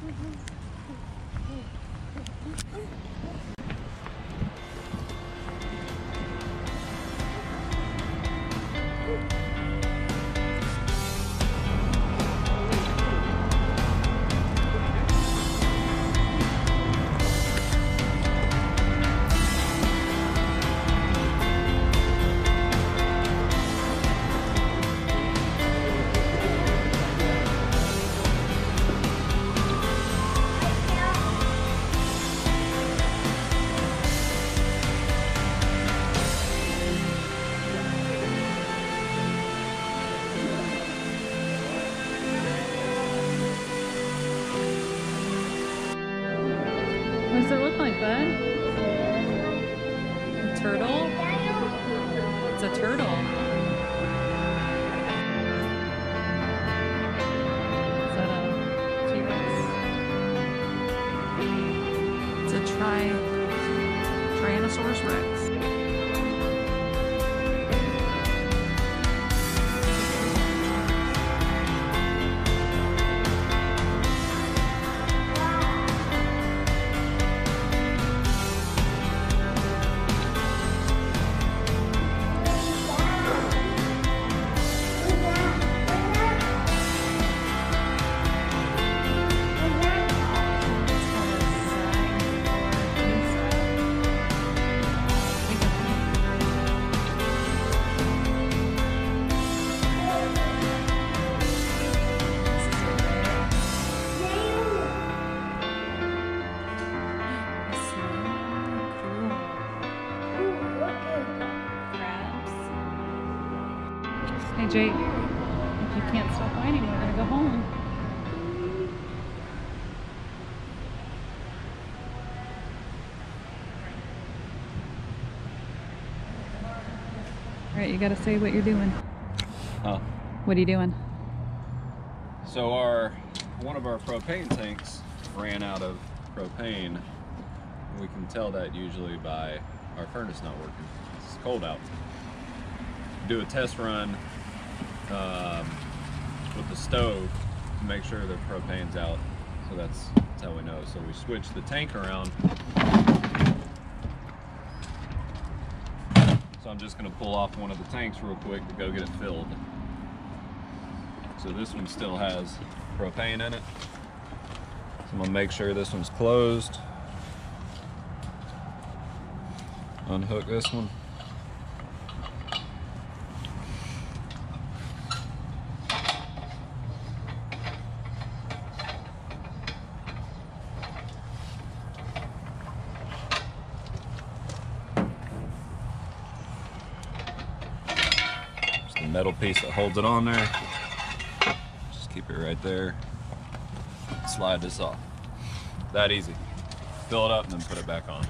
What does it look like, bud? A turtle? It's a turtle. Is that a T-Rex? It's a Tyrannosaurus Rex. Hey Jake, if you can't stop whining, we're gonna go home. Alright, you gotta say what you're doing. Huh? What are you doing? So one of our propane tanks ran out of propane. We can tell that usually by our furnace not working. It's cold out. Do a test run with the stove to make sure the propane's out. So that's how we know. So we switched the tank around. So I'm just gonna pull off one of the tanks real quick to go get it filled. So this one still has propane in it. So I'm gonna make sure this one's closed. Unhook this one. Just the metal piece that holds it on there. Just keep it right there. Slide this off. That easy. Fill it up and then put it back on.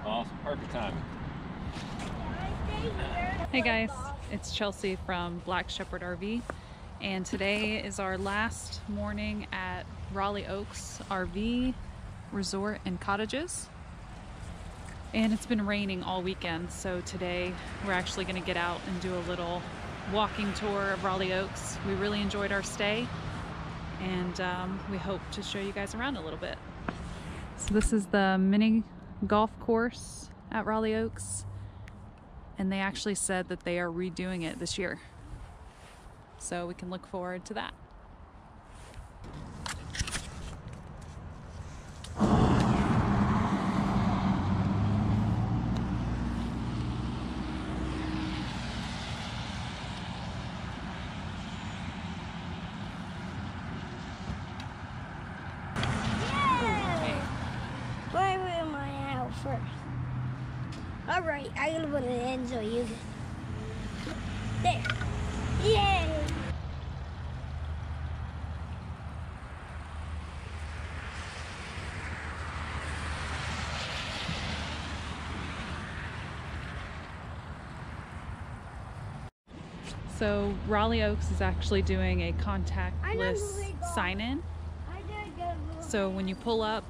Awesome, perfect timing. Hey guys, it's Chelsea from Black Shepherd RV, and today is our last morning at Raleigh Oaks RV Resort and Cottages. And it's been raining all weekend, so today we're actually going to get out and do a little walking tour of Raleigh Oaks. We really enjoyed our stay, and we hope to show you guys around a little bit. So this is the mini golf course at Raleigh Oaks, and they actually said that they are redoing it this year, so we can look forward to that. First. Alright, I'm gonna put it in so you can. There. Yay! So Raleigh Oaks is actually doing a contactless sign-in. So when you pull up,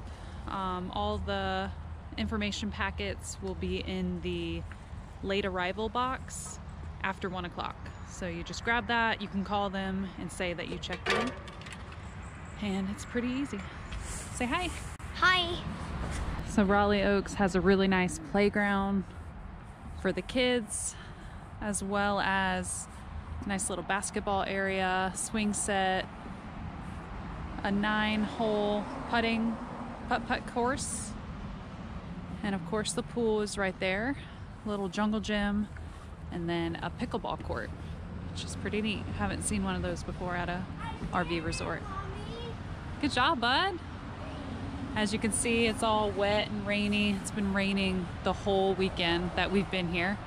all the information packets will be in the late arrival box after 1 o'clock. So you just grab that, you can call them and say that you checked in, and it's pretty easy. Say hi. Hi. So Raleigh Oaks has a really nice playground for the kids, as well as a nice little basketball area, swing set, a 9-hole putt-putt course, and of course the pool is right there, little jungle gym, and then a pickleball court, which is pretty neat. Haven't seen one of those before at a RV resort. Good job, bud. As you can see, it's all wet and rainy. It's been raining the whole weekend that we've been here,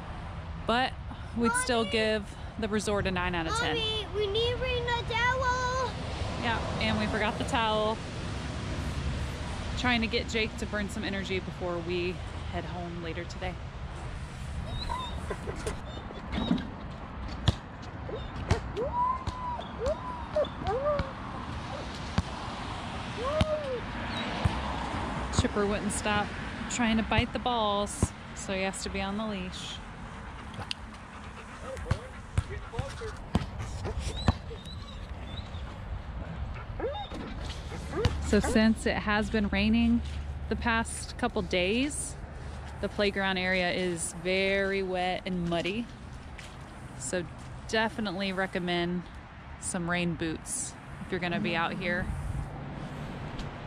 but we'd still give the resort a 9 out of 10. Mommy, we need to bring the towel. Yeah, and we forgot the towel. Trying to get Jake to burn some energy before we head home later today. Chipper wouldn't stop trying to bite the balls, so he has to be on the leash. So since it has been raining the past couple days, the playground area is very wet and muddy. So definitely recommend some rain boots if you're gonna be out here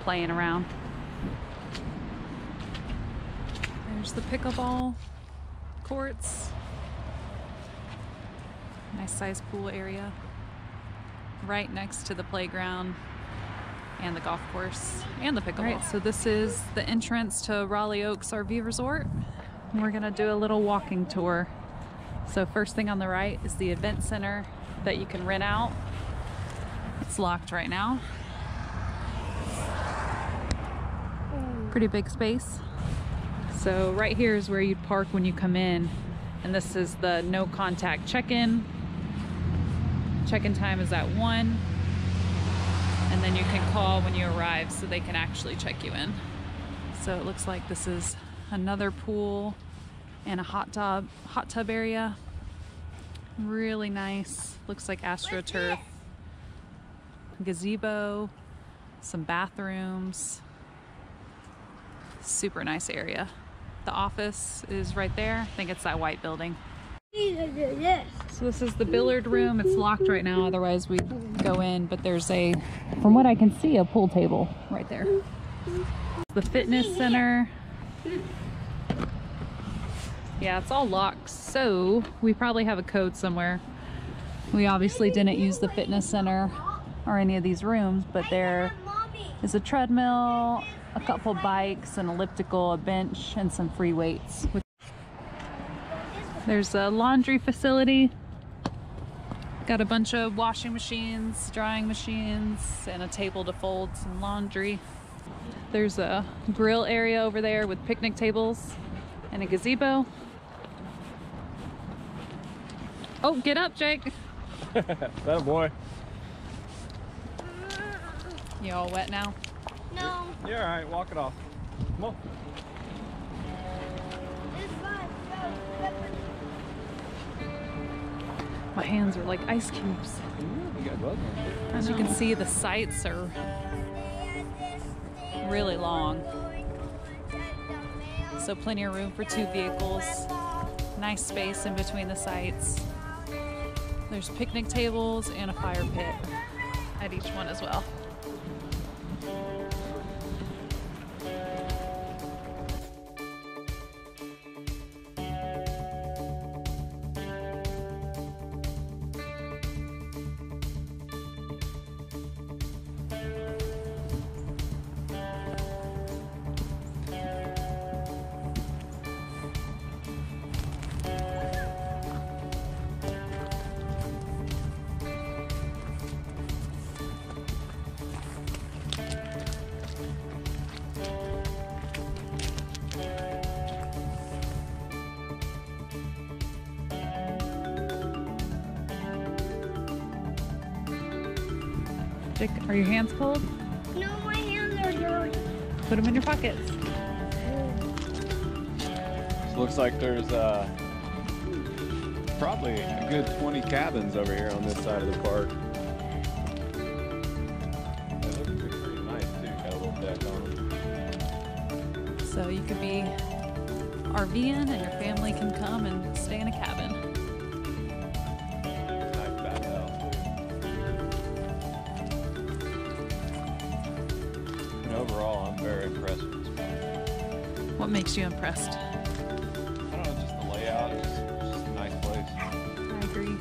playing around. There's the pickleball courts. Nice size pool area right next to the playground and the golf course and the pickleball. All right, so this is the entrance to Raleigh Oaks RV Resort. We're gonna do a little walking tour. So first thing on the right is the event center that you can rent out. It's locked right now. Pretty big space. So right here is where you'd park when you come in, and this is the no contact check-in. Check-in time is at 1, and then you can call when you arrive so they can actually check you in. So it looks like this is another pool and a hot tub area. Really nice. Looks like AstroTurf. Gazebo, some bathrooms. Super nice area. The office is right there. I think it's that white building. So this is the billiard room. It's locked right now, otherwise we'd go in, but there's a, from what I can see, a pool table right there. The fitness center. Yeah, it's all locked, so we probably have a code somewhere. We obviously didn't use the fitness center or any of these rooms, but there is a treadmill, a couple bikes, an elliptical, a bench, and some free weights. There's a laundry facility. Got a bunch of washing machines, drying machines, and a table to fold some laundry. There's a grill area over there with picnic tables and a gazebo. Oh, get up, Jake. That boy. You all wet now? No. You're all right. Walk it off. Come on. It's fine. My hands are like ice cubes. You got gloves on. As you can see, the sights are really long. So plenty of room for 2 vehicles. Nice space in between the sites. There's picnic tables and a fire pit at each one as well. Jake, are your hands cold? No, my hands are dirty. Put them in your pockets. So looks like there's probably a good 20 cabins over here on this side of the park. They look pretty nice too, got a little deck on them. So you could be RVing and your family can come and stay in a cabin. Nice back house too. And overall, I'm very impressed with this park. What makes you impressed? I don't know, just the layout. It's just a nice place. I agree.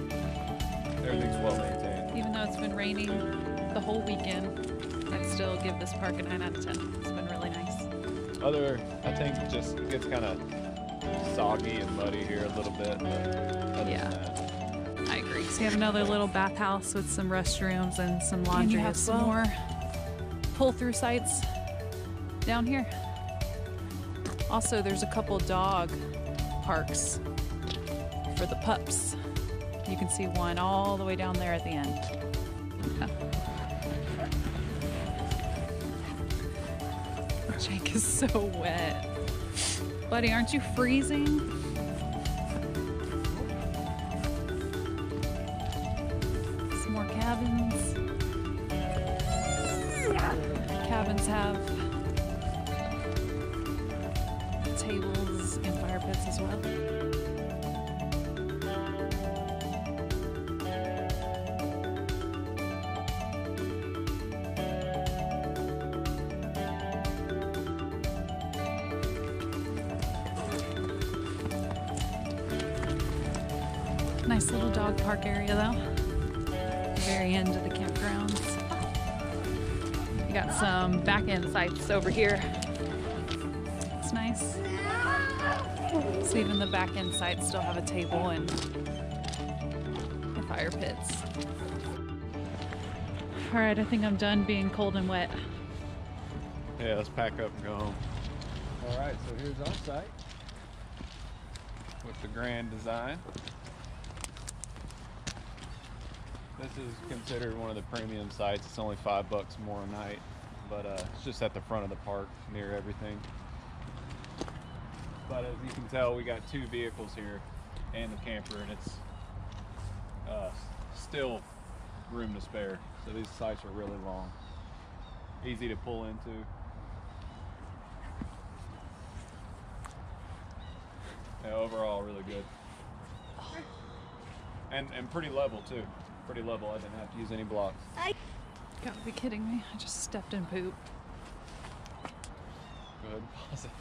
Everything's well maintained. Even though it's been raining the whole weekend, I'd still give this park a 9 out of 10. It's been really nice. I think it just gets kind of soggy and muddy here a little bit, but other Yeah. than that. I agree. So you have another little bathhouse with some restrooms and some laundry. And you have some more pull-through sites down here. Also, there's a couple dog parks for the pups. You can see one all the way down there at the end. Yeah. Jake is so wet. Buddy, aren't you freezing? Some more cabins. Cabins have tables and fire pits as well. Nice little dog park area though. Very end of the campgrounds. You got some back end sites over here. It's nice. So even the back end sites still have a table and the fire pits. All right, I think I'm done being cold and wet. Yeah, let's pack up and go home. All right, so here's our site with the grand design. This is considered one of the premium sites. It's only $5 more a night, but it's just at the front of the park near everything. But as you can tell, we got 2 vehicles here and the camper, and it's still room to spare. So these sites are really long, easy to pull into. Yeah, overall really good. And pretty level too. Pretty level. I didn't have to use any blocks. Gotta be kidding me. I just stepped in poop. Go ahead and pause it.